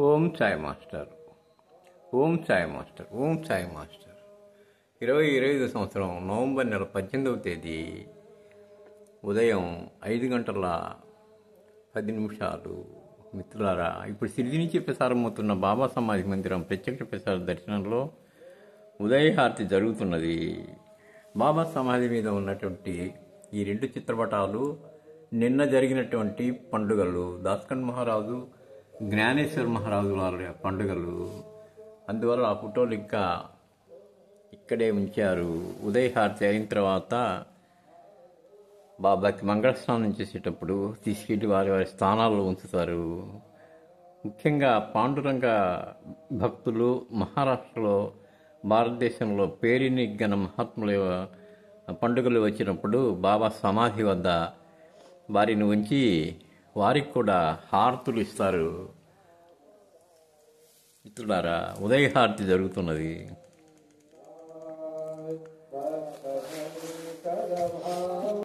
Om Sai master, Om Sai master, Om Sai master. 2025 సంవత్సరం November నెల 18వ తేదీ ఉదయం 5:10 మిత్రులారా, ఇప్పుడు సిరిడి నుంచి ప్రసారమవుతున్న బాబా సమాధి మందిరం ప్రత్యక్ష ప్రసార దర్శనంలో ఉదయహారతి జరుగుతున్నది. బాబా సమాధి మీద ఉన్నటువంటి ఈ 2 చిత్రపటాలు నిన్న జరిగినటువంటి పండుగలు, దాస్కన్ మహారాజు, జ్ఞానేశ్వర్ మహారాజు వారి పండుగలు. అందువల్ల ఆ ఫోటోలు ఇంకా ఇక్కడే ఉంచారు. ఉదయహారతి అయిన తర్వాత బాబాకి మంగళస్నానం చేసేటప్పుడు తీసుకెళ్లి వారి వారి స్థానాల్లో ఉంచుతారు. ముఖ్యంగా పాండురంగ భక్తులు మహారాష్ట్రలో, భారతదేశంలో పేరునిగ్గన మహాత్ముల పండుగలు వచ్చినప్పుడు బాబా సమాధి వద్ద వారిని ఉంచి వారికి కూడా హారతులు ఇస్తారు. మిత్రులారా, ఉదయహారతి జరుగుతున్నది.